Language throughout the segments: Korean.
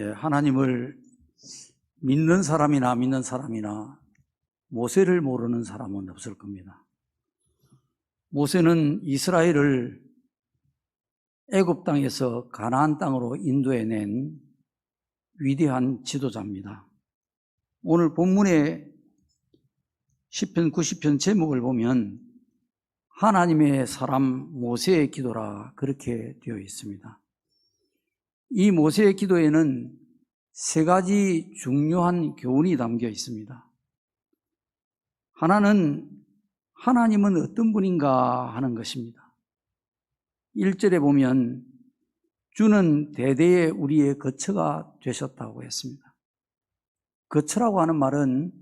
하나님을 믿는 사람이나 모세를 모르는 사람은 없을 겁니다. 모세는 이스라엘을 애굽 땅에서 가나안 땅으로 인도해낸 위대한 지도자입니다. 오늘 본문의 시편 90편 제목을 보면 하나님의 사람 모세의 기도라 그렇게 되어 있습니다. 이 모세의 기도에는 세 가지 중요한 교훈이 담겨 있습니다. 하나는 하나님은 어떤 분인가 하는 것입니다. 1절에 보면 주는 대대에 우리의 거처가 되셨다고 했습니다. 거처라고 하는 말은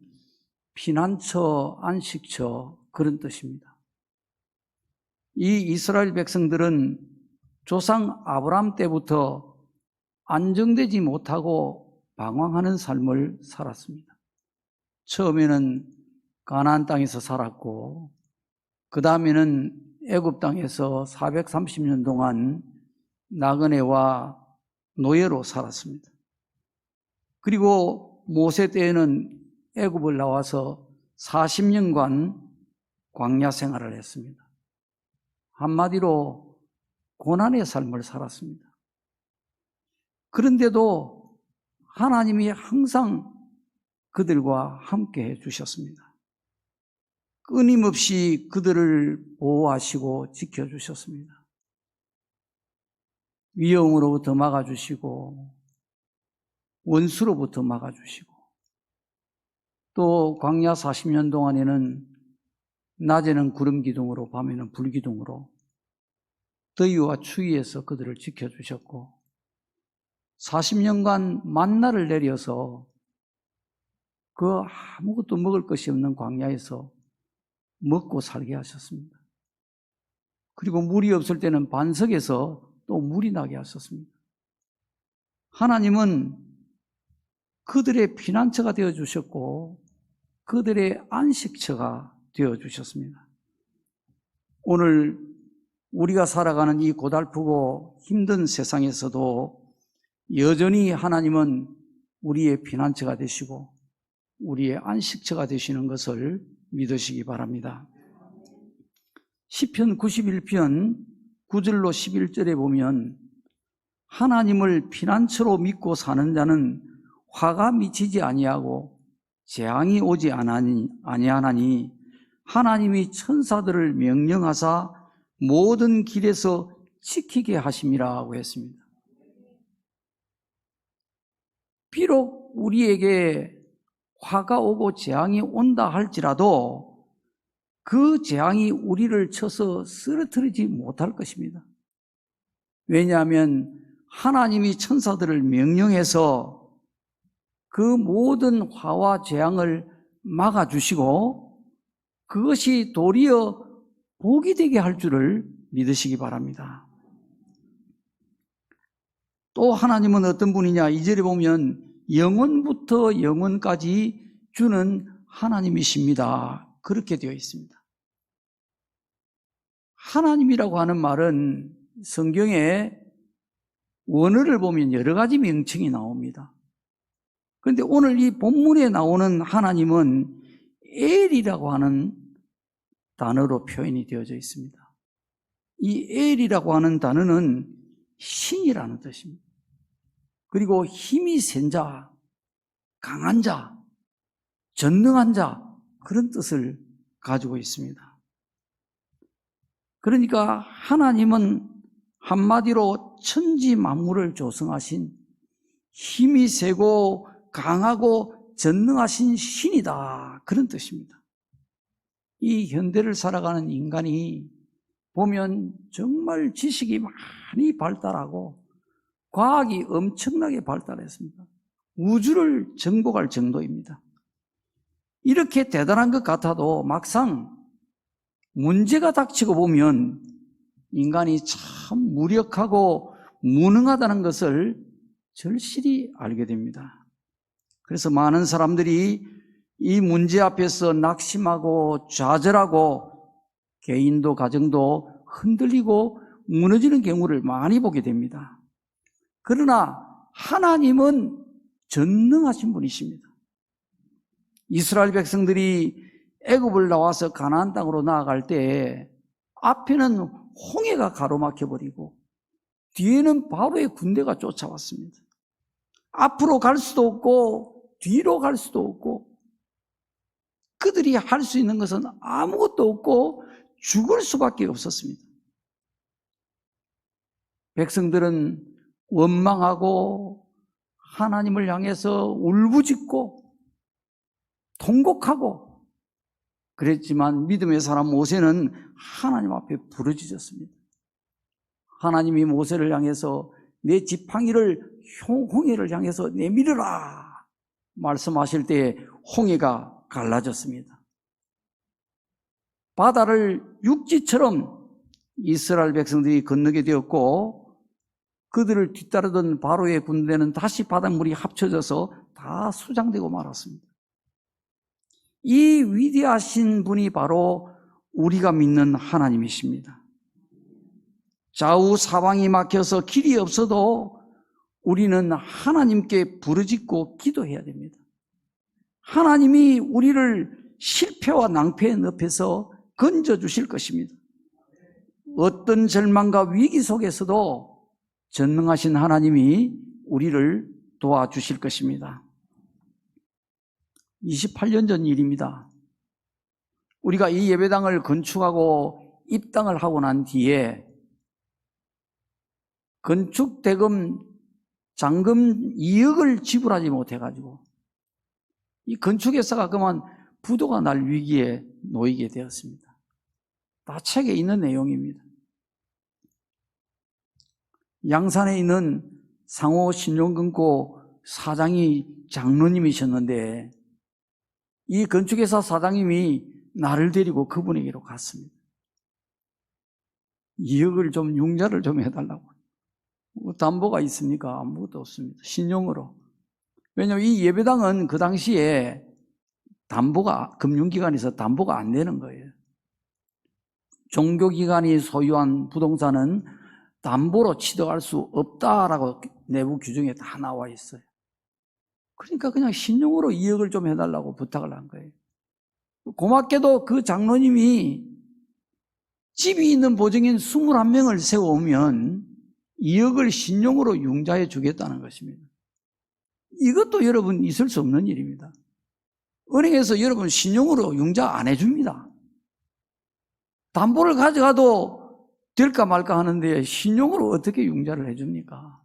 피난처, 안식처 그런 뜻입니다. 이 이스라엘 백성들은 조상 아브라함 때부터 안정되지 못하고 방황하는 삶을 살았습니다. 처음에는 가나안 땅에서 살았고 그 다음에는 애굽 땅에서 430년 동안 나그네와 노예로 살았습니다. 그리고 모세 때에는 애굽을 나와서 40년간 광야 생활을 했습니다. 한마디로 고난의 삶을 살았습니다. 그런데도 하나님이 항상 그들과 함께 해주셨습니다. 끊임없이 그들을 보호하시고 지켜주셨습니다. 위험으로부터 막아주시고 원수로부터 막아주시고 또 광야 40년 동안에는 낮에는 구름 기둥으로 밤에는 불 기둥으로 더위와 추위에서 그들을 지켜주셨고 40년간 만나를 내려서 그 아무것도 먹을 것이 없는 광야에서 먹고 살게 하셨습니다. 그리고 물이 없을 때는 반석에서 또 물이 나게 하셨습니다. 하나님은 그들의 피난처가 되어주셨고 그들의 안식처가 되어주셨습니다. 오늘 우리가 살아가는 이 고달프고 힘든 세상에서도 여전히 하나님은 우리의 피난처가 되시고 우리의 안식처가 되시는 것을 믿으시기 바랍니다. 시편 91편 9절로 11절에 보면 하나님을 피난처로 믿고 사는 자는 화가 미치지 아니하고 재앙이 오지 아니하나니 하나님이 천사들을 명령하사 모든 길에서 지키게 하심이라고 했습니다. 비록 우리에게 화가 오고 재앙이 온다 할지라도 그 재앙이 우리를 쳐서 쓰러뜨리지 못할 것입니다. 왜냐하면 하나님이 천사들을 명령해서 그 모든 화와 재앙을 막아주시고 그것이 도리어 복이 되게 할 줄을 믿으시기 바랍니다. 또 하나님은 어떤 분이냐? 2절에 보면 영원부터 영원까지 주는 하나님이십니다. 그렇게 되어 있습니다. 하나님이라고 하는 말은 성경에 원어를 보면 여러 가지 명칭이 나옵니다. 그런데 오늘 이 본문에 나오는 하나님은 엘이라고 하는 단어로 표현이 되어져 있습니다. 이 엘이라고 하는 단어는 신이라는 뜻입니다. 그리고 힘이 센 자, 강한 자, 전능한 자 그런 뜻을 가지고 있습니다. 그러니까 하나님은 한마디로 천지 만물을 조성하신 힘이 세고 강하고 전능하신 신이다 그런 뜻입니다. 이 현대를 살아가는 인간이 보면 정말 지식이 많이 발달하고 과학이 엄청나게 발달했습니다. 우주를 정복할 정도입니다. 이렇게 대단한 것 같아도 막상 문제가 닥치고 보면 인간이 참 무력하고 무능하다는 것을 절실히 알게 됩니다. 그래서 많은 사람들이 이 문제 앞에서 낙심하고 좌절하고 개인도 가정도 흔들리고 무너지는 경우를 많이 보게 됩니다. 그러나 하나님은 전능하신 분이십니다. 이스라엘 백성들이 애굽을 나와서 가나안 땅으로 나아갈 때 앞에는 홍해가 가로막혀 버리고 뒤에는 바로의 군대가 쫓아왔습니다. 앞으로 갈 수도 없고 뒤로 갈 수도 없고 그들이 할 수 있는 것은 아무것도 없고 죽을 수밖에 없었습니다. 백성들은 원망하고 하나님을 향해서 울부짖고 통곡하고 그랬지만 믿음의 사람 모세는 하나님 앞에 부르짖었습니다. 하나님이 모세를 향해서 내 지팡이를 홍해를 향해서 내밀으라 말씀하실 때에 홍해가 갈라졌습니다. 바다를 육지처럼 이스라엘 백성들이 건너게 되었고 그들을 뒤따르던 바로의 군대는 다시 바닷물이 합쳐져서 다 수장되고 말았습니다. 이 위대하신 분이 바로 우리가 믿는 하나님이십니다. 좌우 사방이 막혀서 길이 없어도 우리는 하나님께 부르짖고 기도해야 됩니다. 하나님이 우리를 실패와 낭패의 늪에서 건져주실 것입니다. 어떤 절망과 위기 속에서도 전능하신 하나님이 우리를 도와주실 것입니다. 28년 전 일입니다. 우리가 이 예배당을 건축하고 입당을 하고 난 뒤에 건축 대금 잔금 2억을 지불하지 못해가지고 이 건축회사가 그만 부도가 날 위기에 놓이게 되었습니다. 다 책에 있는 내용입니다. 양산에 있는 상호신용금고 사장이 장로님이셨는데 이 건축회사 사장님이 나를 데리고 그분에게로 갔습니다. 2억을 좀 융자를 좀 해달라고. 담보가 있습니까? 아무것도 없습니다. 신용으로. 왜냐하면 이 예배당은 그 당시에 담보가 금융기관에서 담보가 안 되는 거예요. 종교기관이 소유한 부동산은 담보로 취득할 수 없다라고 내부 규정에 다 나와 있어요. 그러니까 그냥 신용으로 2억을 좀 해달라고 부탁을 한 거예요. 고맙게도 그 장로님이 집이 있는 보증인 21명을 세워오면 2억을 신용으로 융자해 주겠다는 것입니다. 이것도 여러분 있을 수 없는 일입니다. 은행에서 여러분 신용으로 융자 안 해줍니다. 담보를 가져가도 될까 말까 하는데 신용으로 어떻게 융자를 해줍니까?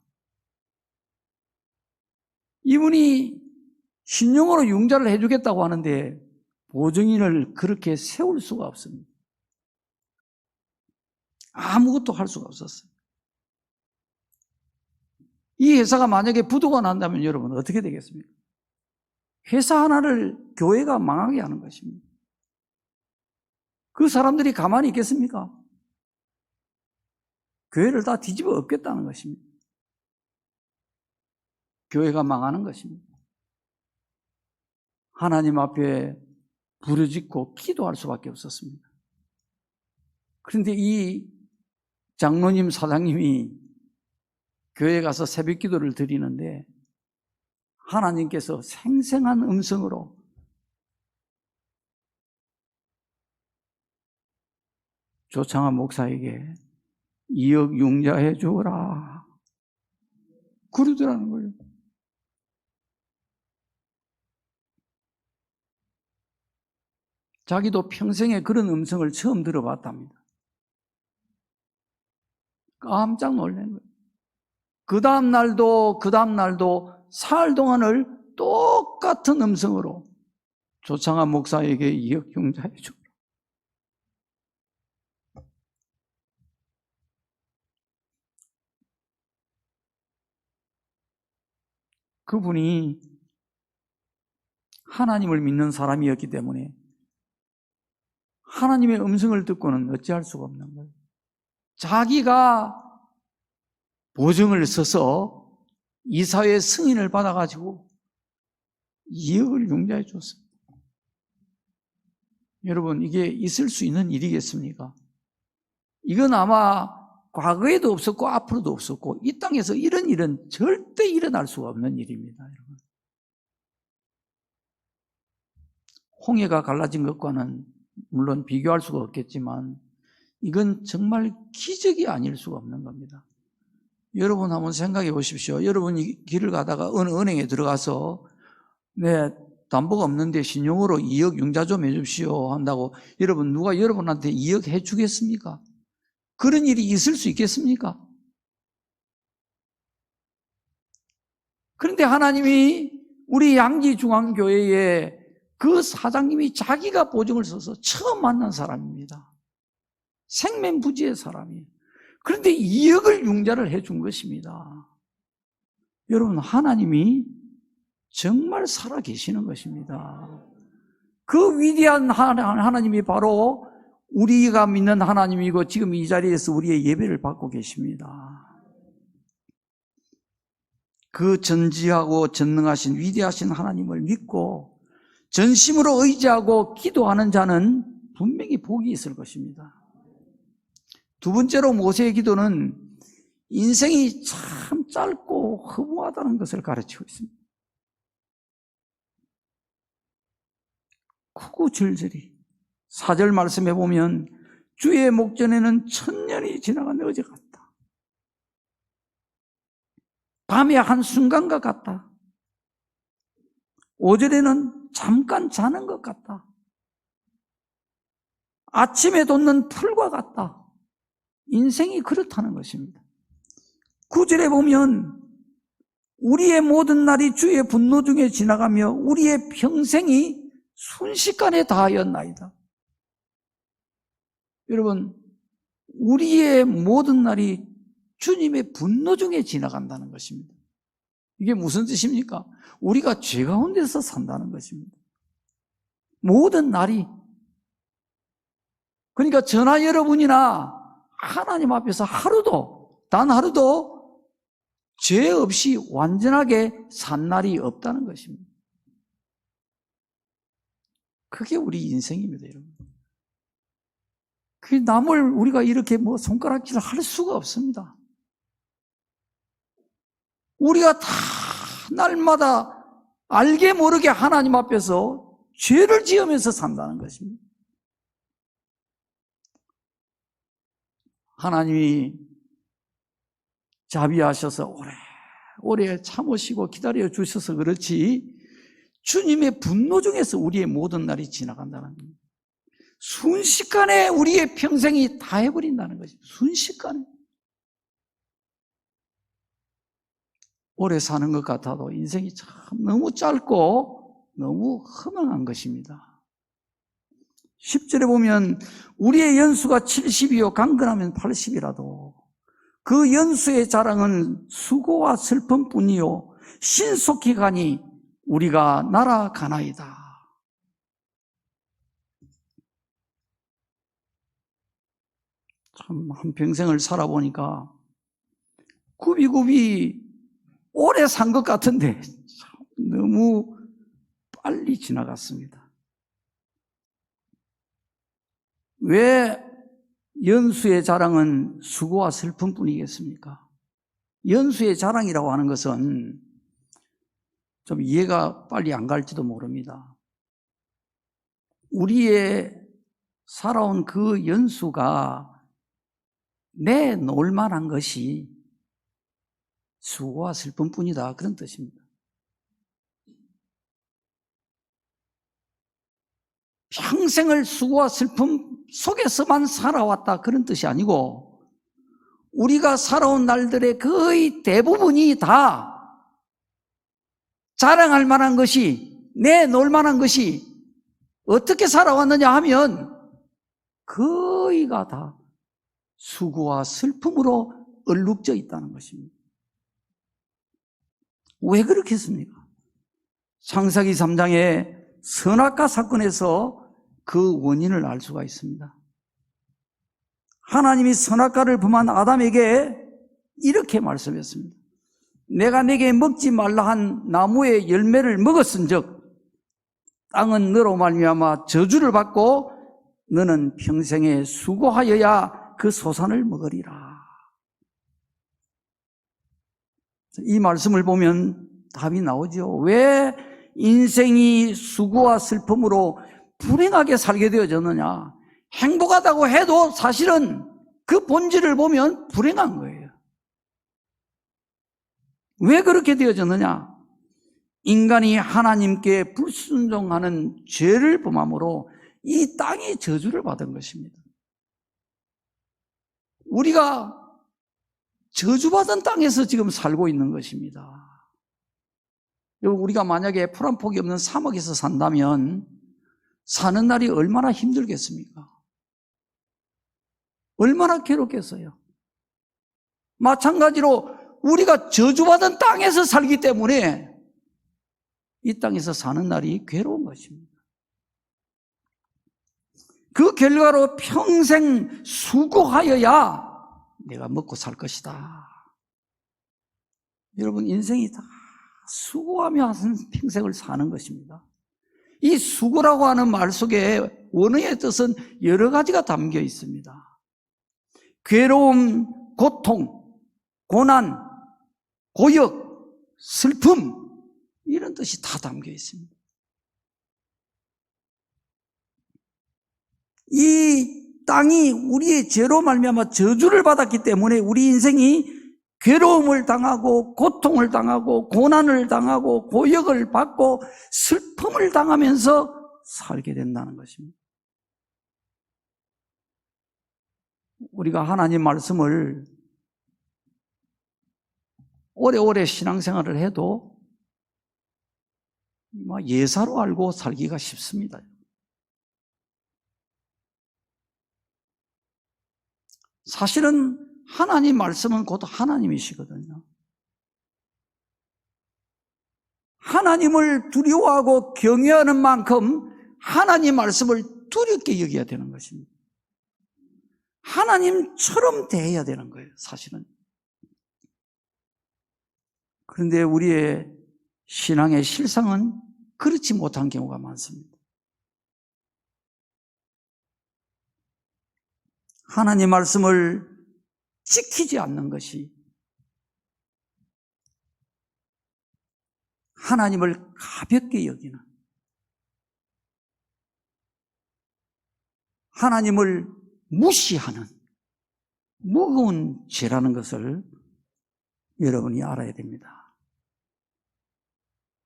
이분이 신용으로 융자를 해주겠다고 하는데 보증인을 그렇게 세울 수가 없습니다. 아무것도 할 수가 없었어요. 이 회사가 만약에 부도가 난다면 여러분 어떻게 되겠습니까? 회사 하나를 교회가 망하게 하는 것입니다. 그 사람들이 가만히 있겠습니까? 교회를 다 뒤집어 엎겠다는 것입니다. 교회가 망하는 것입니다. 하나님 앞에 부르짖고 기도할 수밖에 없었습니다. 그런데 이 장로님 사장님이 교회에 가서 새벽 기도를 드리는데 하나님께서 생생한 음성으로 조창한 목사에게 2억 융자해 주어라 그러더라는 거예요. 자기도 평생에 그런 음성을 처음 들어봤답니다. 깜짝 놀란 거예요. 그 다음 날도 사흘 동안을 똑같은 음성으로 조창한 목사에게 2억 융자해 주라. 그분이 하나님을 믿는 사람이었기 때문에 하나님의 음성을 듣고는 어찌할 수가 없는 거예요. 자기가 보증을 서서 이사회 승인을 받아가지고 2억을 융자해 줬습니다. 여러분 이게 있을 수 있는 일이겠습니까? 이건 아마 과거에도 없었고 앞으로도 없었고 이 땅에서 이런 일은 절대 일어날 수가 없는 일입니다. 여러분. 홍해가 갈라진 것과는 물론 비교할 수가 없겠지만 이건 정말 기적이 아닐 수가 없는 겁니다. 여러분 한번 생각해 보십시오. 여러분이 길을 가다가 어느 은행에 들어가서 네, 담보가 없는데 신용으로 2억 융자 좀 해줍시오 한다고 여러분 누가 여러분한테 2억 해주겠습니까? 그런 일이 있을 수 있겠습니까? 그런데 하나님이 우리 양지중앙교회에 그 사장님이 자기가 보증을 써서 처음 만난 사람입니다. 생면부지의 사람이에요. 그런데 2억을 융자를 해준 것입니다. 여러분 하나님이 정말 살아계시는 것입니다. 그 위대한 하나님이 바로 우리가 믿는 하나님이고 지금 이 자리에서 우리의 예배를 받고 계십니다. 그 전지하고 전능하신 위대하신 하나님을 믿고 전심으로 의지하고 기도하는 자는 분명히 복이 있을 것입니다. 두 번째로 모세의 기도는 인생이 참 짧고 허무하다는 것을 가르치고 있습니다. 구구절절히 4절 말씀해 보면 주의 목전에는 1000년이 지나간 어제 같다. 밤의 한순간과 같다. 5절에는 잠깐 자는 것 같다. 아침에 돋는 풀과 같다. 인생이 그렇다는 것입니다. 9절에 보면 우리의 모든 날이 주의 분노 중에 지나가며 우리의 평생이 순식간에 다하였나이다. 여러분, 우리의 모든 날이 주님의 분노 중에 지나간다는 것입니다. 이게 무슨 뜻입니까? 우리가 죄 가운데서 산다는 것입니다. 모든 날이. 그러니까 저나 여러분이나 하나님 앞에서 단 하루도 죄 없이 완전하게 산 날이 없다는 것입니다. 그게 우리 인생입니다, 여러분. 그 남을 우리가 이렇게 손가락질을 할 수가 없습니다. 우리가 다 날마다 알게 모르게 하나님 앞에서 죄를 지으면서 산다는 것입니다. 하나님이 자비하셔서 오래 참으시고 기다려 주셔서 그렇지 주님의 분노 중에서 우리의 모든 날이 지나간다는 겁니다. 순식간에 우리의 평생이 다 해버린다는 것입니다. 순식간에. 오래 사는 것 같아도 인생이 참 너무 짧고 너무 허망한 것입니다. 10절에 보면 우리의 연수가 70이요 강건하면 80이라도 그 연수의 자랑은 수고와 슬픔뿐이요 신속히 가니 우리가 날아가나이다. 참 한평생을 살아보니까 굽이굽이 오래 산 것 같은데 너무 빨리 지나갔습니다. 왜 연수의 자랑은 수고와 슬픔뿐이겠습니까? 연수의 자랑이라고 하는 것은 좀 이해가 빨리 안 갈지도 모릅니다. 우리의 살아온 그 연수가 내놓을 만한 것이 수고와 슬픔뿐이다, 그런 뜻입니다. 평생을 수고와 슬픔 속에서만 살아왔다, 그런 뜻이 아니고 우리가 살아온 날들의 거의 대부분이 다 자랑할 만한 것이, 내놓을 만한 것이 어떻게 살아왔느냐 하면 거의가 다 수고와 슬픔으로 얼룩져 있다는 것입니다. 왜 그렇겠습니까? 창세기 3장의 선악과 사건에서 그 원인을 알 수가 있습니다. 하나님이 선악과를 범한 아담에게 이렇게 말씀했습니다. 내가 내게 먹지 말라 한 나무의 열매를 먹었은즉 땅은 너로 말미암아 저주를 받고 너는 평생에 수고하여야 그 소산을 먹으리라. 이 말씀을 보면 답이 나오죠. 왜 인생이 수고와 슬픔으로 불행하게 살게 되어졌느냐? 행복하다고 해도 사실은 그 본질을 보면 불행한 거예요. 왜 그렇게 되어졌느냐? 인간이 하나님께 불순종하는 죄를 범함으로 이 땅이 저주를 받은 것입니다. 우리가 저주받은 땅에서 지금 살고 있는 것입니다. 여러분, 우리가 만약에 풀 한 폭이 없는 사막에서 산다면 사는 날이 얼마나 힘들겠습니까? 얼마나 괴롭겠어요? 마찬가지로 우리가 저주받은 땅에서 살기 때문에 이 땅에서 사는 날이 괴로운 것입니다. 그 결과로 평생 수고하여야 내가 먹고 살 것이다. 여러분, 인생이 다 수고하며 평생을 사는 것입니다. 이 수고라고 하는 말 속에 원어의 뜻은 여러 가지가 담겨 있습니다. 괴로움, 고통, 고난, 고역, 슬픔, 이런 뜻이 다 담겨 있습니다. 이 땅이 우리의 죄로 말미암아 저주를 받았기 때문에 우리 인생이 괴로움을 당하고 고통을 당하고 고난을 당하고 고역을 받고 슬픔을 당하면서 살게 된다는 것입니다. 우리가 하나님 말씀을 오래오래 신앙생활을 해도 예사로 알고 살기가 쉽습니다. 사실은 하나님 말씀은 곧 하나님이시거든요. 하나님을 두려워하고 경외하는 만큼 하나님 말씀을 두렵게 여겨야 되는 것입니다. 하나님처럼 대해야 되는 거예요, 사실은. 그런데 우리의 신앙의 실상은 그렇지 못한 경우가 많습니다. 하나님 말씀을 지키지 않는 것이 하나님을 가볍게 여기는, 하나님을 무시하는 무거운 죄라는 것을 여러분이 알아야 됩니다.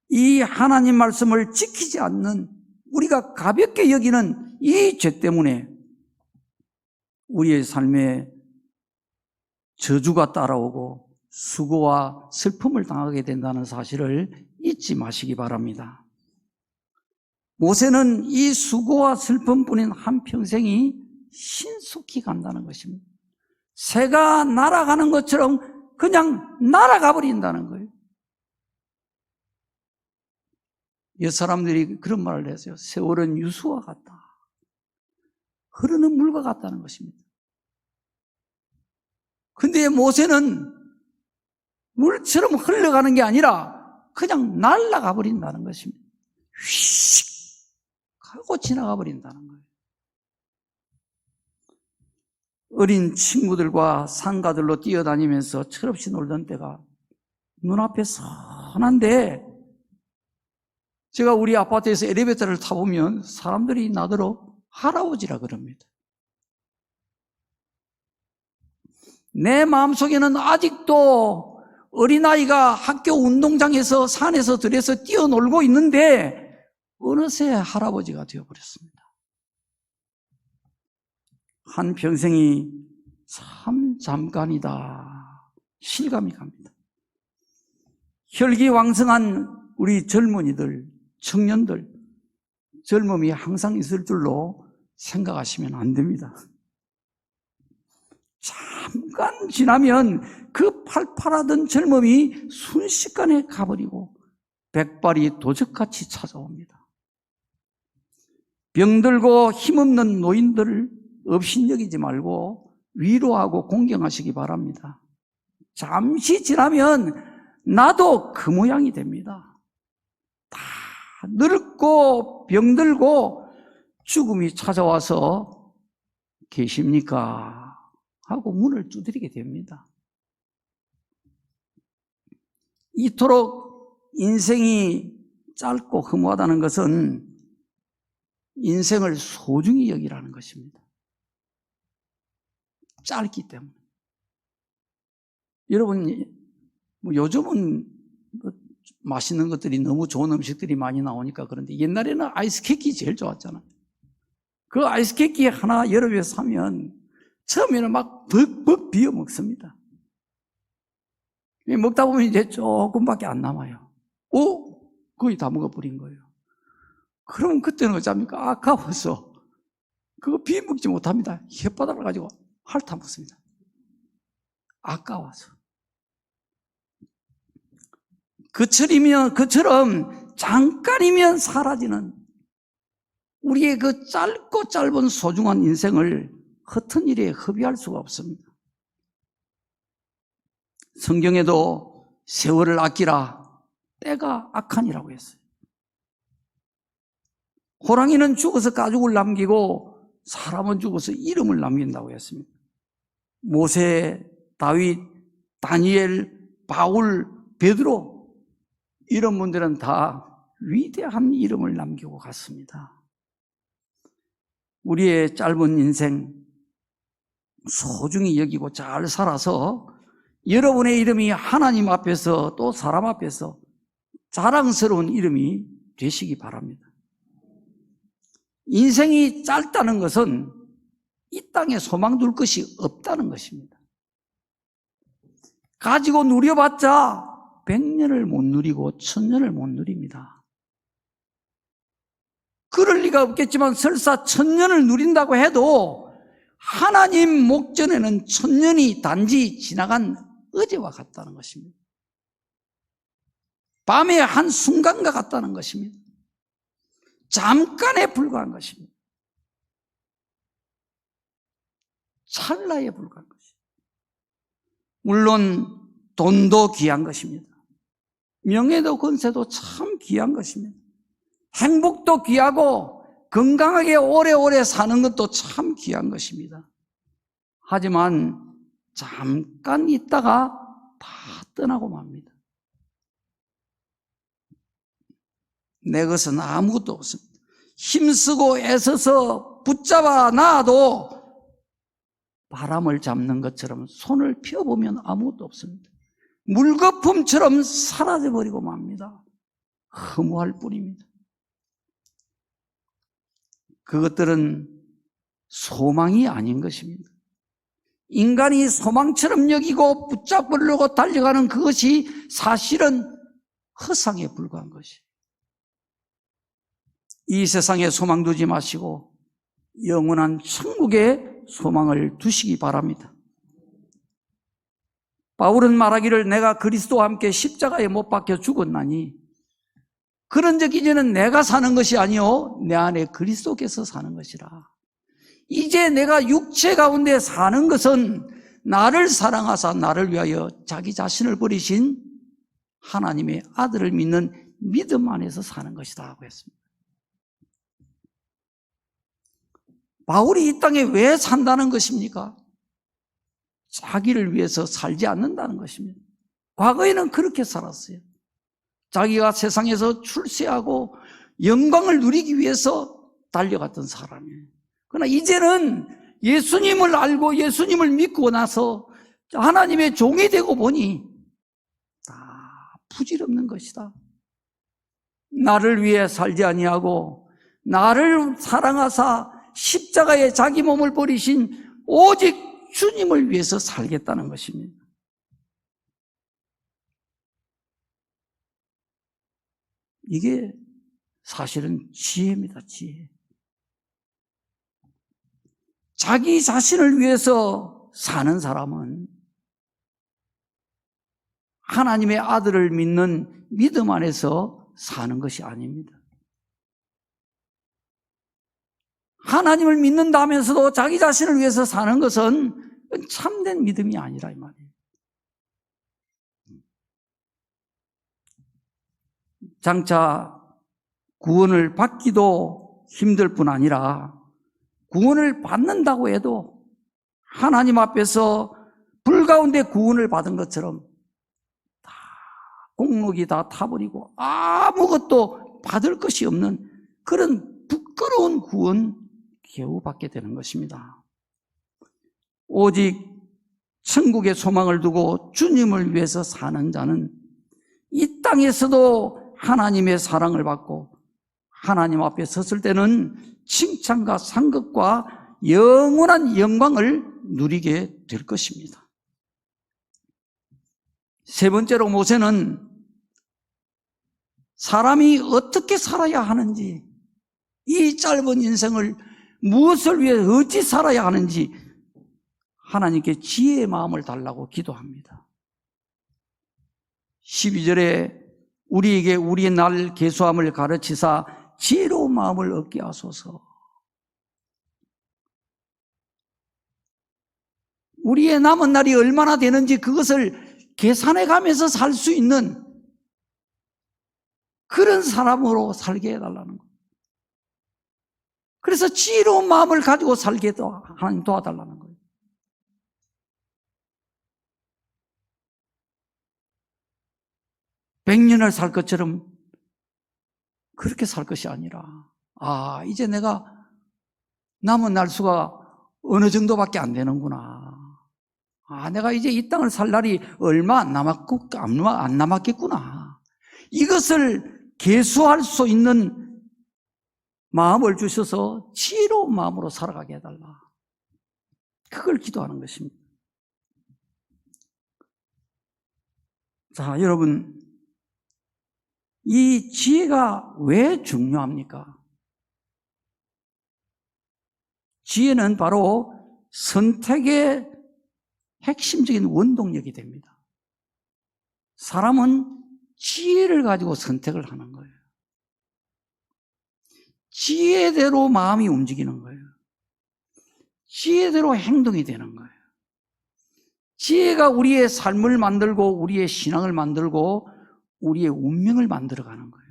이 하나님 말씀을 지키지 않는, 우리가 가볍게 여기는 이 죄 때문에 우리의 삶에 저주가 따라오고 수고와 슬픔을 당하게 된다는 사실을 잊지 마시기 바랍니다. 모세는 이 수고와 슬픔뿐인 한평생이 신속히 간다는 것입니다. 새가 날아가는 것처럼 그냥 날아가 버린다는 거예요. 옛 사람들이 그런 말을 했어요. 세월은 유수와 같다. 흐르는 물과 같다는 것입니다. 근데 모세는 물처럼 흘러가는 게 아니라 그냥 날아가 버린다는 것입니다. 휙 하고 지나가 버린다는 거예요. 어린 친구들과 상가들로 뛰어다니면서 철없이 놀던 때가 눈앞에 선한데, 제가 우리 아파트에서 엘리베이터를 타보면 사람들이 나더러 할아버지라 그럽니다. 내 마음속에는 아직도 어린아이가 학교 운동장에서 산에서 들에서 뛰어놀고 있는데 어느새 할아버지가 되어버렸습니다. 한 평생이 참 잠깐이다 실감이 갑니다. 혈기왕성한 우리 젊은이들, 청년들, 젊음이 항상 있을 줄로 생각하시면 안 됩니다. 잠깐 지나면 그 팔팔하던 젊음이 순식간에 가버리고 백발이 도적같이 찾아옵니다. 병들고 힘없는 노인들을 업신여기지 말고 위로하고 공경하시기 바랍니다. 잠시 지나면 나도 그 모양이 됩니다. 다 늙고 병들고 죽음이 찾아와서 계십니까? 하고 문을 두드리게 됩니다. 이토록 인생이 짧고 허무하다는 것은 인생을 소중히 여기라는 것입니다. 짧기 때문에. 여러분, 요즘은 맛있는 것들이 너무 좋은 음식들이 많이 나오니까 그런데 옛날에는 아이스케이크 제일 좋았잖아요. 그 아이스케이크 하나 여름에 사면 처음에는 막 벅벅 비어 먹습니다. 먹다 보면 이제 조금밖에 안 남아요. 거의 다 먹어버린 거예요. 그럼 그때는 어쩝니까? 아까워서 그거 비어 먹지 못합니다. 혓바닥을 가지고 핥아 먹습니다. 아까워서. 그처럼 잠깐이면 사라지는 우리의 그 짧고 짧은 소중한 인생을 허튼 일에 허비할 수가 없습니다. 성경에도 세월을 아끼라, 때가 악하니라고 했어요. 호랑이는 죽어서 가죽을 남기고 사람은 죽어서 이름을 남긴다고 했습니다. 모세, 다윗, 다니엘, 바울, 베드로 이런 분들은 다 위대한 이름을 남기고 갔습니다. 우리의 짧은 인생 소중히 여기고 잘 살아서 여러분의 이름이 하나님 앞에서 또 사람 앞에서 자랑스러운 이름이 되시기 바랍니다. 인생이 짧다는 것은 이 땅에 소망 둘 것이 없다는 것입니다. 가지고 누려봤자 100년을 못 누리고 1000년을 못 누립니다. 그럴 리가 없겠지만 설사 1000년을 누린다고 해도 하나님 목전에는 1000년이 단지 지나간 어제와 같다는 것입니다. 밤의 한 순간과 같다는 것입니다. 잠깐에 불과한 것입니다. 찰나에 불과한 것입니다. 물론 돈도 귀한 것입니다. 명예도 권세도 참 귀한 것입니다. 행복도 귀하고 건강하게 오래오래 사는 것도 참 귀한 것입니다. 하지만 잠깐 있다가 다 떠나고 맙니다. 내 것은 아무것도 없습니다. 힘쓰고 애써서 붙잡아 놔도 바람을 잡는 것처럼 손을 펴보면 아무것도 없습니다. 물거품처럼 사라져버리고 맙니다. 허무할 뿐입니다. 그것들은 소망이 아닌 것입니다. 인간이 소망처럼 여기고 붙잡으려고 달려가는 그것이 사실은 허상에 불과한 것이에요. 이 세상에 소망 두지 마시고 영원한 천국에 소망을 두시기 바랍니다. 바울은 말하기를 내가 그리스도와 함께 십자가에 못 박혀 죽었나니 그런 적 이제는 내가 사는 것이 아니요 내 안에 그리스도께서 사는 것이라. 이제 내가 육체 가운데 사는 것은 나를 사랑하사 나를 위하여 자기 자신을 버리신 하나님의 아들을 믿는 믿음 안에서 사는 것이다 하고 했습니다. 바울이 이 땅에 왜 산다는 것입니까? 자기를 위해서 살지 않는다는 것입니다. 과거에는 그렇게 살았어요. 자기가 세상에서 출세하고 영광을 누리기 위해서 달려갔던 사람이에요. 그러나 이제는 예수님을 알고 예수님을 믿고 나서 하나님의 종이 되고 보니 다 부질없는 것이다. 나를 위해 살지 아니하고 나를 사랑하사 십자가에 자기 몸을 버리신 오직 주님을 위해서 살겠다는 것입니다. 이게 사실은 지혜입니다. 지혜. 자기 자신을 위해서 사는 사람은 하나님의 아들을 믿는 믿음 안에서 사는 것이 아닙니다. 하나님을 믿는다면서도 자기 자신을 위해서 사는 것은 참된 믿음이 아니라 이 말이에요. 장차 구원을 받기도 힘들 뿐 아니라 구원을 받는다고 해도 하나님 앞에서 불 가운데 구원을 받은 것처럼 다 공록이 다 타버리고 아무것도 받을 것이 없는 그런 부끄러운 구원 겨우 받게 되는 것입니다. 오직 천국의 소망을 두고 주님을 위해서 사는 자는 이 땅에서도 하나님의 사랑을 받고 하나님 앞에 섰을 때는 칭찬과 상급과 영원한 영광을 누리게 될 것입니다. 세 번째로 모세는 사람이 어떻게 살아야 하는지, 이 짧은 인생을 무엇을 위해 어찌 살아야 하는지 하나님께 지혜의 마음을 달라고 기도합니다. 12절에 우리에게 우리의 날 계수함을 가르치사 지혜로운 마음을 얻게 하소서. 우리의 남은 날이 얼마나 되는지 그것을 계산해 가면서 살 수 있는 그런 사람으로 살게 해달라는 거예요. 그래서 지혜로운 마음을 가지고 살게 하나님 도와달라는 거예요. 백년을 살 것처럼 그렇게 살 것이 아니라, 이제 내가 남은 날수가 어느 정도밖에 안 되는구나. 내가 이제 이 땅을 살 날이 얼마 안 남았겠구나. 이것을 계수할 수 있는 마음을 주셔서 지혜로운 마음으로 살아가게 해달라. 그걸 기도하는 것입니다. 자, 여러분, 이 지혜가 왜 중요합니까? 지혜는 바로 선택의 핵심적인 원동력이 됩니다. 사람은 지혜를 가지고 선택을 하는 거예요. 지혜대로 마음이 움직이는 거예요. 지혜대로 행동이 되는 거예요. 지혜가 우리의 삶을 만들고 우리의 신앙을 만들고 우리의 운명을 만들어가는 거예요.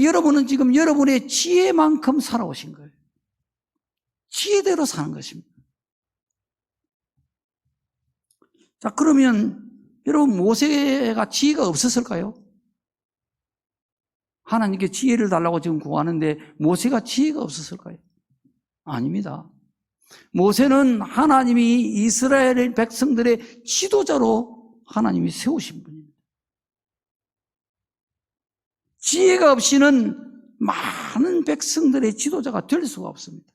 여러분은 지금 여러분의 지혜만큼 살아오신 거예요. 지혜대로 사는 것입니다. 자, 그러면 여러분, 모세가 지혜가 없었을까요? 하나님께 지혜를 달라고 지금 구하는데 모세가 지혜가 없었을까요? 아닙니다. 모세는 하나님이 이스라엘 백성들의 지도자로 하나님이 세우신 분입니다. 지혜가 없이는 많은 백성들의 지도자가 될 수가 없습니다.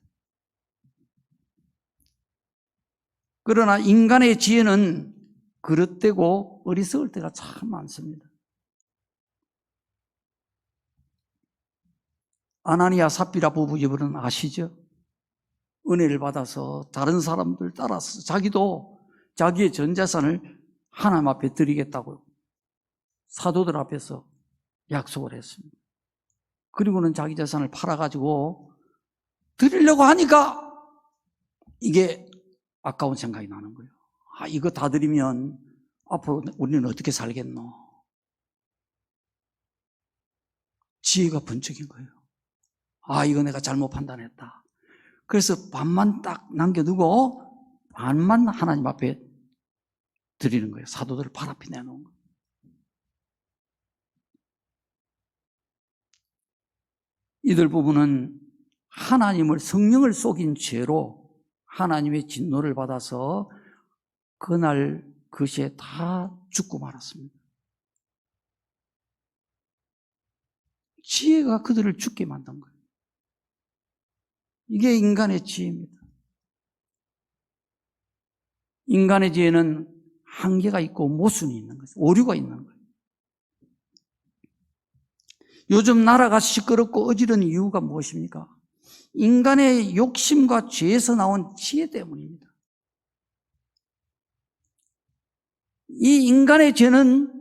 그러나 인간의 지혜는 그릇되고 어리석을 때가 참 많습니다. 아나니아 삽비라 부부 여러분 아시죠? 은혜를 받아서 다른 사람들 따라서 자기도 자기의 전 재산을 하나님 앞에 드리겠다고 사도들 앞에서 약속을 했습니다. 그리고는 자기 재산을 팔아가지고 드리려고 하니까 이게 아까운 생각이 나는 거예요. 이거 다 드리면 앞으로 우리는 어떻게 살겠노? 지혜가 번쩍인 거예요. 이거 내가 잘못 판단했다. 그래서 반만 딱 남겨두고 반만 하나님 앞에 드리는 거예요. 사도들을 발 앞에 내놓은 거예요. 이들 부부는 하나님을 성령을 속인 죄로 하나님의 진노를 받아서 그날 그 시에 다 죽고 말았습니다. 지혜가 그들을 죽게 만든 거예요. 이게 인간의 지혜입니다. 인간의 지혜는 한계가 있고 모순이 있는 거죠. 오류가 있는 거예요. 요즘 나라가 시끄럽고 어지러운 이유가 무엇입니까? 인간의 욕심과 죄에서 나온 지혜 때문입니다. 이 인간의 죄는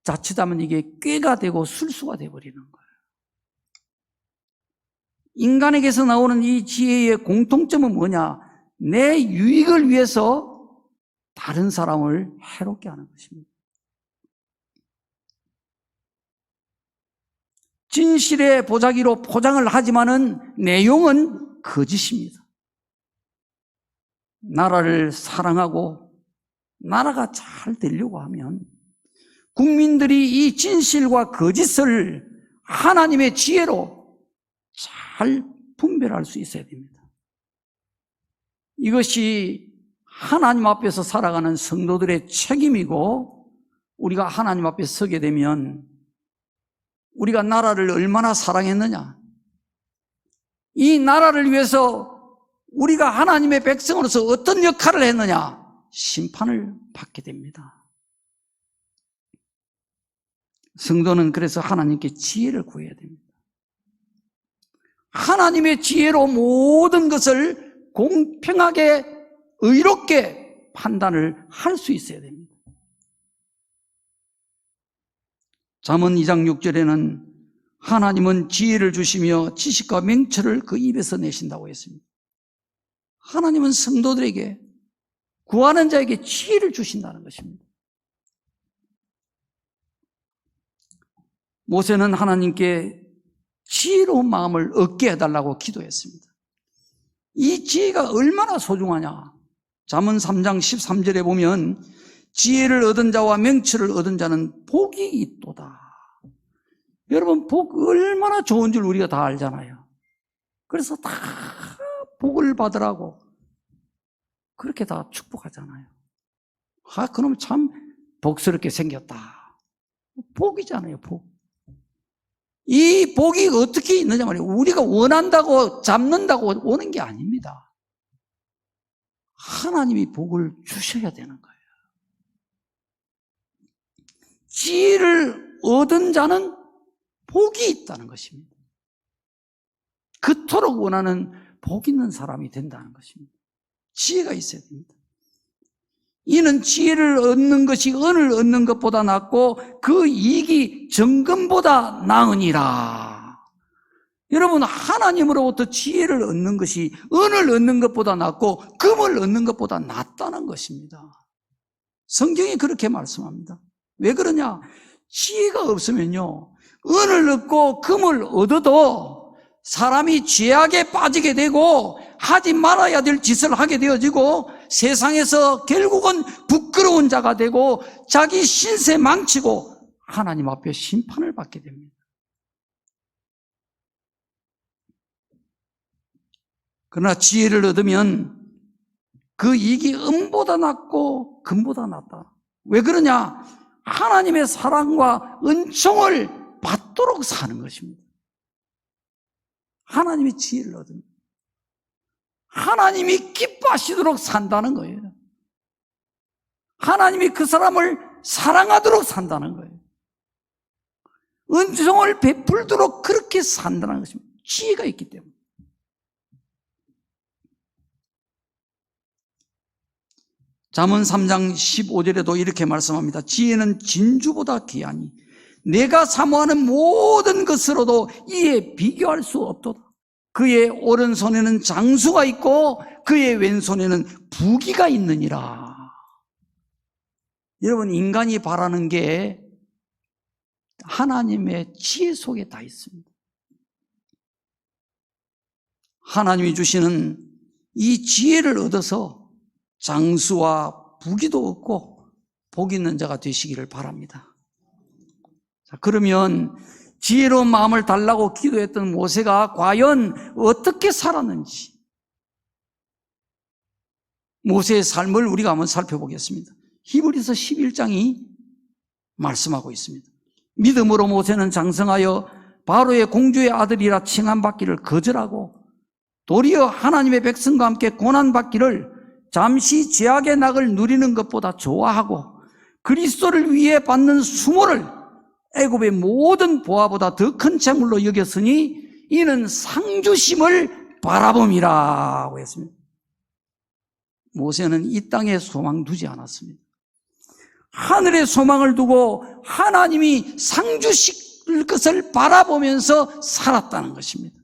자칫하면 이게 꾀가 되고 술수가 되어버리는 거예요. 인간에게서 나오는 이 지혜의 공통점은 뭐냐? 내 유익을 위해서 다른 사람을 해롭게 하는 것입니다. 진실의 보자기로 포장을 하지만은 내용은 거짓입니다. 나라를 사랑하고 나라가 잘 되려고 하면 국민들이 이 진실과 거짓을 하나님의 지혜로 잘 분별할 수 있어야 됩니다. 이것이 하나님 앞에서 살아가는 성도들의 책임이고, 우리가 하나님 앞에 서게 되면 우리가 나라를 얼마나 사랑했느냐, 이 나라를 위해서 우리가 하나님의 백성으로서 어떤 역할을 했느냐, 심판을 받게 됩니다. 성도는 그래서 하나님께 지혜를 구해야 됩니다. 하나님의 지혜로 모든 것을 공평하게 의롭게 판단을 할 수 있어야 됩니다. 잠언 2장 6절에는 하나님은 지혜를 주시며 지식과 명철을 그 입에서 내신다고 했습니다. 하나님은 성도들에게, 구하는 자에게 지혜를 주신다는 것입니다. 모세는 하나님께 지혜로운 마음을 얻게 해달라고 기도했습니다. 이 지혜가 얼마나 소중하냐. 잠언 3장 13절에 보면 지혜를 얻은 자와 명철을 얻은 자는 복이 있도다. 여러분, 복 얼마나 좋은 줄 우리가 다 알잖아요. 그래서 다 복을 받으라고 그렇게 다 축복하잖아요. 아, 그럼 참 복스럽게 생겼다. 복이잖아요, 복. 이 복이 어떻게 있느냐 말이에요. 우리가 원한다고 잡는다고 오는 게 아닙니다. 하나님이 복을 주셔야 되는 거예요. 지혜를 얻은 자는 복이 있다는 것입니다. 그토록 원하는 복 있는 사람이 된다는 것입니다. 지혜가 있어야 됩니다. 이는 지혜를 얻는 것이 은을 얻는 것보다 낫고 그 이익이 정금보다 나으니라. 여러분, 하나님으로부터 지혜를 얻는 것이 은을 얻는 것보다 낫고 금을 얻는 것보다 낫다는 것입니다. 성경이 그렇게 말씀합니다. 왜 그러냐? 지혜가 없으면요, 은을 얻고 금을 얻어도 사람이 죄악에 빠지게 되고 하지 말아야 될 짓을 하게 되어지고 세상에서 결국은 부끄러운 자가 되고 자기 신세 망치고 하나님 앞에 심판을 받게 됩니다. 그러나 지혜를 얻으면 그 이익이 은보다 낫고 금보다 낫다. 왜 그러냐? 하나님의 사랑과 은총을 받도록 사는 것입니다. 하나님의 지혜를 얻으면 하나님이 기뻐하시도록 산다는 거예요. 하나님이 그 사람을 사랑하도록 산다는 거예요. 은총을 베풀도록 그렇게 산다는 것입니다. 지혜가 있기 때문에. 잠언 3장 15절에도 이렇게 말씀합니다. 지혜는 진주보다 귀하니 내가 사모하는 모든 것으로도 이에 비교할 수 없도다. 그의 오른손에는 장수가 있고 그의 왼손에는 부귀가 있느니라. 여러분, 인간이 바라는 게 하나님의 지혜 속에 다 있습니다. 하나님이 주시는 이 지혜를 얻어서 장수와 부귀도 얻고 복 있는 자가 되시기를 바랍니다. 자, 그러면 지혜로운 마음을 달라고 기도했던 모세가 과연 어떻게 살았는지, 모세의 삶을 우리가 한번 살펴보겠습니다. 히브리서 11장이 말씀하고 있습니다. 믿음으로 모세는 장성하여 바로의 공주의 아들이라 칭함받기를 거절하고 도리어 하나님의 백성과 함께 고난받기를 잠시 죄악의 낙을 누리는 것보다 좋아하고 그리스도를 위해 받는 수모를 애굽의 모든 보화보다 더 큰 재물로 여겼으니 이는 상주심을 바라봄이라고 했습니다. 모세는 이 땅에 소망 두지 않았습니다. 하늘에 소망을 두고 하나님이 상주실 것을 바라보면서 살았다는 것입니다.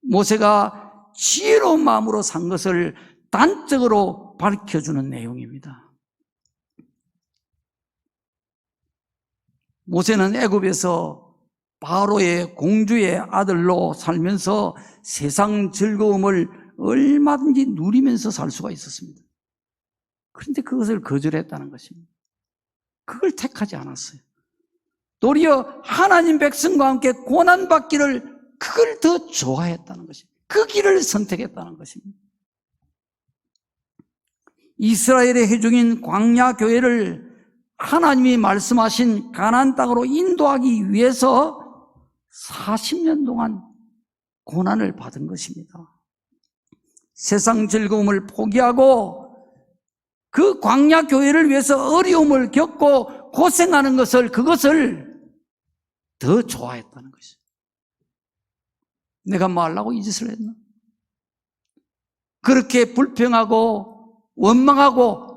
모세가 지혜로운 마음으로 산 것을 단적으로 밝혀주는 내용입니다. 모세는 애굽에서 바로의 공주의 아들로 살면서 세상 즐거움을 얼마든지 누리면서 살 수가 있었습니다. 그런데 그것을 거절했다는 것입니다. 그걸 택하지 않았어요. 도리어 하나님 백성과 함께 고난받기를 그걸 더 좋아했다는 것입니다. 그 길을 선택했다는 것입니다. 이스라엘의 회중인 광야 교회를 하나님이 말씀하신 가나안 땅으로 인도하기 위해서 40년 동안 고난을 받은 것입니다. 세상 즐거움을 포기하고 그 광야 교회를 위해서 어려움을 겪고 고생하는 그것을 더 좋아했다는 것이죠. 내가 뭐 하려고 이 짓을 했나? 그렇게 불평하고 원망하고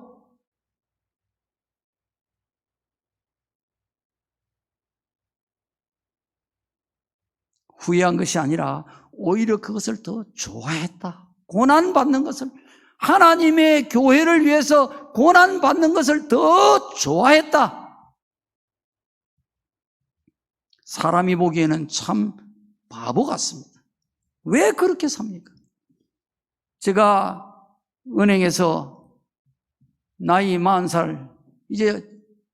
후회한 것이 아니라 오히려 그것을 더 좋아했다. 고난받는 것을, 하나님의 교회를 위해서 고난받는 것을 더 좋아했다. 사람이 보기에는 참 바보 같습니다. 왜 그렇게 삽니까? 제가 은행에서 나이 40살, 이제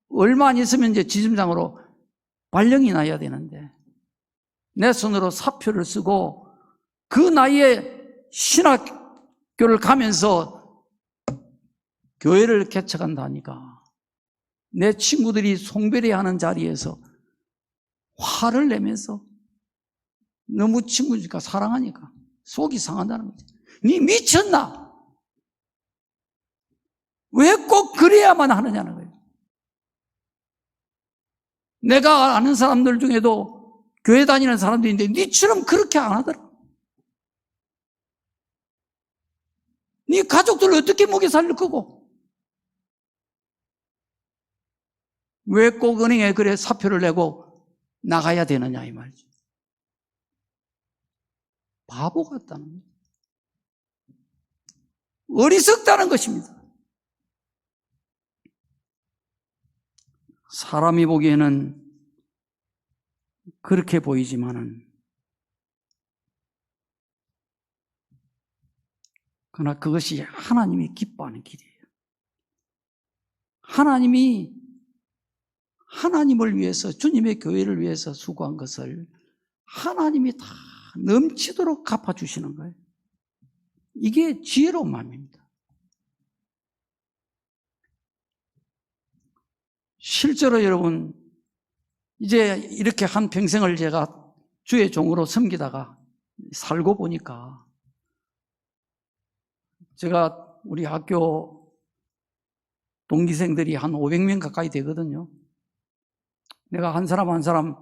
얼마 안 있으면 이제 지점장으로 발령이 나야 되는데 내 손으로 사표를 쓰고 그 나이에 신학교를 가면서 교회를 개척한다니까 내 친구들이 송별회하는 자리에서 화를 내면서 너무 친구니까 사랑하니까 속이 상한다는 거지. 니 미쳤나? 왜 꼭 그래야만 하느냐는 거예요. 내가 아는 사람들 중에도 교회 다니는 사람들이 있는데 니처럼 그렇게 안 하더라. 니 가족들 어떻게 먹여 살릴 거고? 왜 꼭 은행에 그래 사표를 내고 나가야 되느냐 이 말이지. 바보 같다는 거예요. 어리석다는 것입니다. 사람이 보기에는 그렇게 보이지만은 그러나 그것이 하나님이 기뻐하는 길이에요. 하나님이 하나님을 위해서 주님의 교회를 위해서 수고한 것을 하나님이 다 넘치도록 갚아주시는 거예요. 이게 지혜로운 마음입니다. 실제로 여러분 이제 이렇게 한 평생을 제가 주의 종으로 섬기다가 살고 보니까 제가 우리 학교 동기생들이 한 500명 가까이 되거든요. 내가 한 사람 한 사람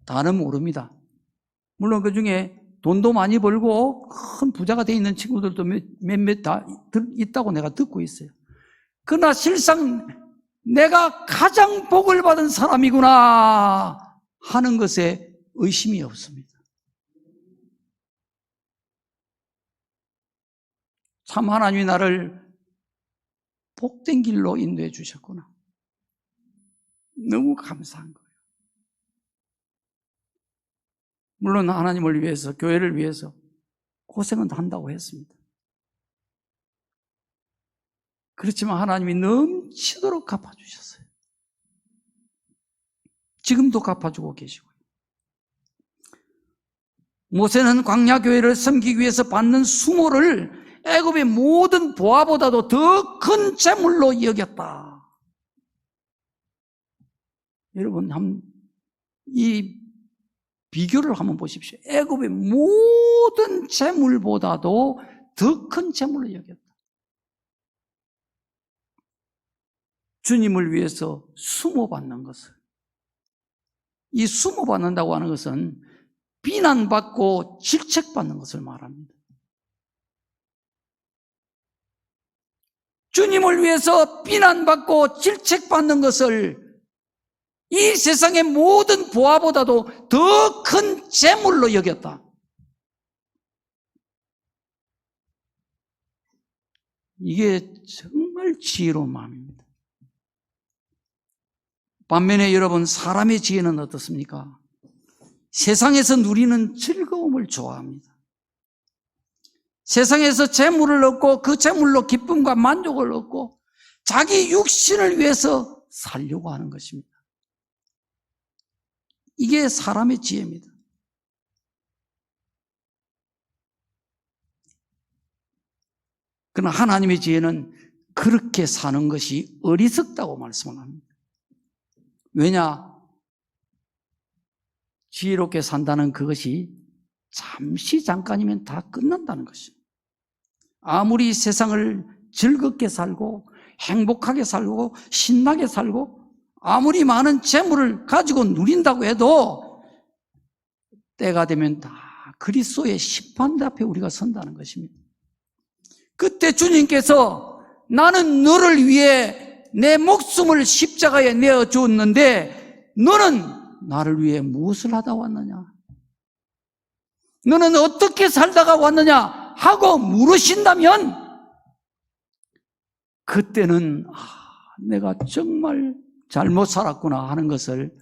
다는 모릅니다. 물론 그 중에 돈도 많이 벌고 큰 부자가 돼 있는 친구들도 몇몇 다 있다고 내가 듣고 있어요. 그러나 실상 내가 가장 복을 받은 사람이구나 하는 것에 의심이 없습니다. 참 하나님이 나를 복된 길로 인도해 주셨구나. 너무 감사한 거예요. 물론 하나님을 위해서, 교회를 위해서 고생은 한다고 했습니다. 그렇지만 하나님이 넘치도록 갚아주셨어요. 지금도 갚아주고 계시고요. 모세는 광야교회를 섬기기 위해서 받는 수모를 애굽의 모든 보화보다도 더 큰 재물로 여겼다. 여러분, 이 비교를 한번 보십시오. 애굽의 모든 재물보다도 더 큰 재물로 여겼다. 주님을 위해서 수모받는 것을. 이 수모받는다고 하는 것은 비난받고 질책받는 것을 말합니다. 주님을 위해서 비난받고 질책받는 것을 이 세상의 모든 보화보다도 더 큰 재물로 여겼다. 이게 정말 지혜로운 마음입니다. 반면에 여러분, 사람의 지혜는 어떻습니까? 세상에서 누리는 즐거움을 좋아합니다. 세상에서 재물을 얻고 그 재물로 기쁨과 만족을 얻고 자기 육신을 위해서 살려고 하는 것입니다. 이게 사람의 지혜입니다. 그러나 하나님의 지혜는 그렇게 사는 것이 어리석다고 말씀합니다. 왜냐? 지혜롭게 산다는 그것이 잠시 잠깐이면 다 끝난다는 것입니다. 아무리 세상을 즐겁게 살고 행복하게 살고 신나게 살고 아무리 많은 재물을 가지고 누린다고 해도 때가 되면 다 그리스도의 심판대 앞에 우리가 선다는 것입니다. 그때 주님께서 나는 너를 위해 내 목숨을 십자가에 내어 주었는데 너는 나를 위해 무엇을 하다 왔느냐? 너는 어떻게 살다가 왔느냐? 하고 물으신다면 그때는 내가 정말 잘못 살았구나 하는 것을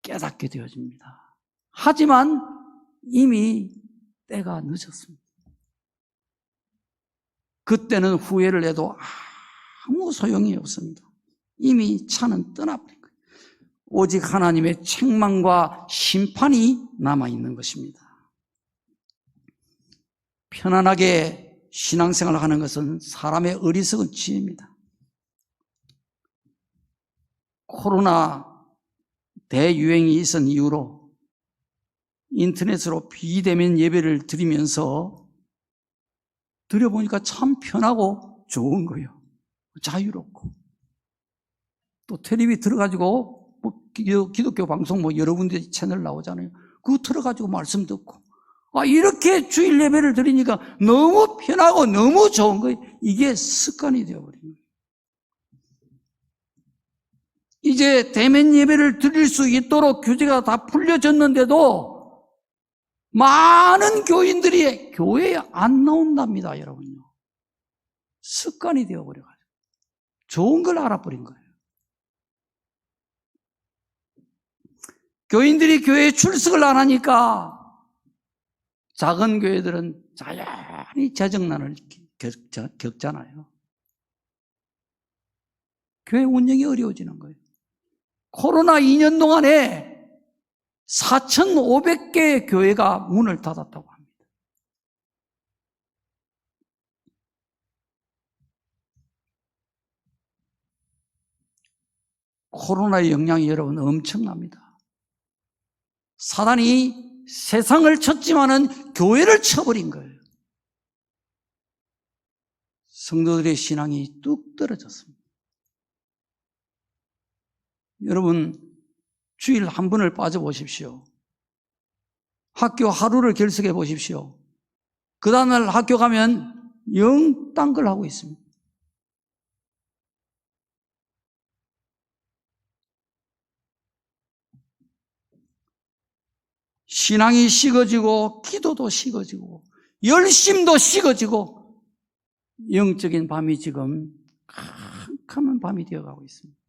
깨닫게 되어집니다. 하지만 이미 때가 늦었습니다. 그때는 후회를 해도 아무 소용이 없습니다. 이미 차는 떠나버린 거예요. 오직 하나님의 책망과 심판이 남아있는 것입니다. 편안하게 신앙생활을 하는 것은 사람의 어리석은 지혜입니다. 코로나 대유행이 있은 이후로 인터넷으로 비대면 예배를 드리면서 드려보니까 참 편하고 좋은 거예요. 자유롭고. 또 텔레비 들어가지고 기독교 방송 여러 군데 채널 나오잖아요. 그거 들어가지고 말씀 듣고. 이렇게 주일 예배를 드리니까 너무 편하고 너무 좋은 거예요. 이게 습관이 되어버린 거예요. 이제 대면 예배를 드릴 수 있도록 규제가 다 풀려졌는데도 많은 교인들이 교회에 안 나온답니다, 여러분요. 습관이 되어버려가지고. 좋은 걸 알아버린 거예요. 교인들이 교회에 출석을 안 하니까 작은 교회들은 자연히 재정난을 겪잖아요. 교회 운영이 어려워지는 거예요. 코로나 2년 동안에 4,500개의 교회가 문을 닫았다고 합니다. 코로나의 영향이 여러분 엄청납니다. 사단이 세상을 쳤지만은 교회를 쳐버린 거예요. 성도들의 신앙이 뚝 떨어졌습니다. 여러분, 주일 한 번을 빠져보십시오. 학교 하루를 결석해 보십시오. 그 다음날 학교 가면 영 딴 걸 하고 있습니다. 신앙이 식어지고 기도도 식어지고 열심도 식어지고 영적인 밤이 지금 캄캄한 밤이 되어가고 있습니다.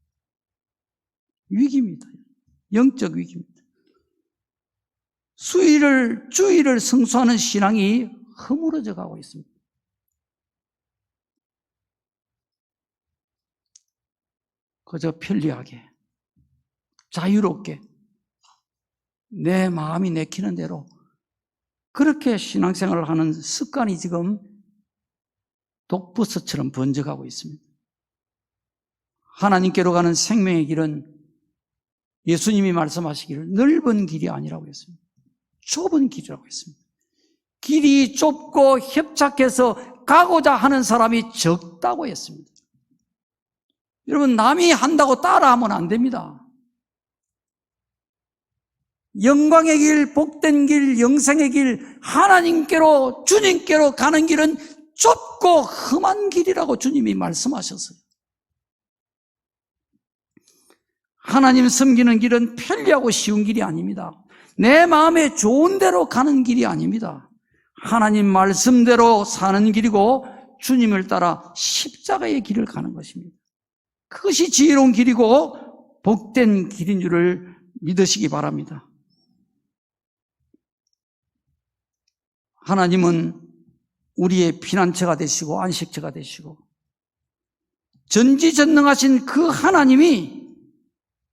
위기입니다. 영적 위기입니다. 주일을 성수하는 신앙이 허물어져 가고 있습니다. 그저 편리하게 자유롭게 내 마음이 내키는 대로 그렇게 신앙생활을 하는 습관이 지금 독버섯처럼 번져가고 있습니다. 하나님께로 가는 생명의 길은 예수님이 말씀하시기를 넓은 길이 아니라고 했습니다. 좁은 길이라고 했습니다. 길이 좁고 협착해서 가고자 하는 사람이 적다고 했습니다. 여러분, 남이 한다고 따라하면 안 됩니다. 영광의 길, 복된 길, 영생의 길, 하나님께로, 주님께로 가는 길은 좁고 험한 길이라고 주님이 말씀하셨어요. 하나님 섬기는 길은 편리하고 쉬운 길이 아닙니다. 내 마음에 좋은 대로 가는 길이 아닙니다. 하나님 말씀대로 사는 길이고 주님을 따라 십자가의 길을 가는 것입니다. 그것이 지혜로운 길이고 복된 길인 줄을 믿으시기 바랍니다. 하나님은 우리의 피난처가 되시고 안식처가 되시고 전지전능하신 그 하나님이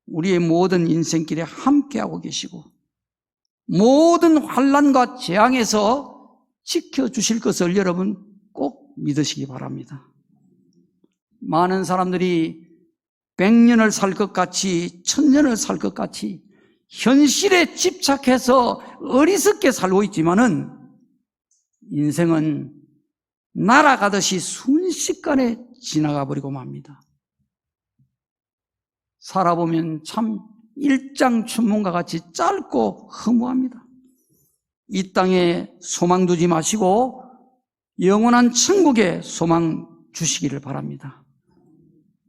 우리의 모든 인생길에 함께하고 계시고 모든 환난과 재앙에서 지켜주실 것을 여러분 꼭 믿으시기 바랍니다. 많은 사람들이 100년을 살 것 같이 1000년을 살 것 같이 현실에 집착해서 어리석게 살고 있지만은 인생은 날아가듯이 순식간에 지나가 버리고 맙니다. 살아보면 참 일장춘몽과 같이 짧고 허무합니다. 이 땅에 소망 두지 마시고 영원한 천국에 소망 주시기를 바랍니다.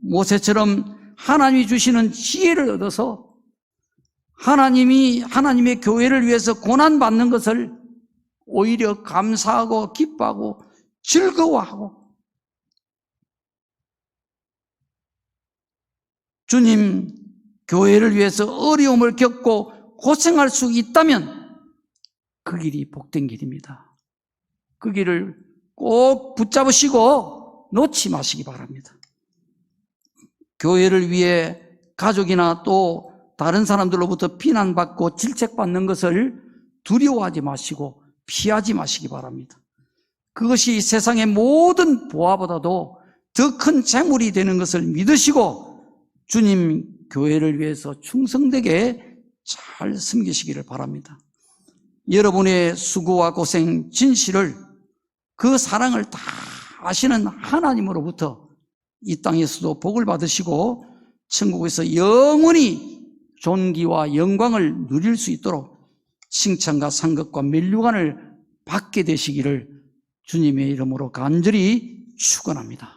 모세처럼 하나님이 주시는 지혜를 얻어서 하나님의 교회를 위해서 고난받는 것을 오히려 감사하고 기뻐하고 즐거워하고 주님 교회를 위해서 어려움을 겪고 고생할 수 있다면 그 길이 복된 길입니다. 그 길을 꼭 붙잡으시고 놓지 마시기 바랍니다. 교회를 위해 가족이나 또 다른 사람들로부터 비난받고 질책받는 것을 두려워하지 마시고 피하지 마시기 바랍니다. 그것이 세상의 모든 보화보다도 더 큰 재물이 되는 것을 믿으시고 주님 교회를 위해서 충성되게 잘 섬기시기를 바랍니다. 여러분의 수고와 고생, 진실을 그 사랑을 다 아시는 하나님으로부터 이 땅에서도 복을 받으시고 천국에서 영원히 존귀와 영광을 누릴 수 있도록 칭찬과 상급과 면류관을 받게 되시기를 주님의 이름으로 간절히 축원합니다.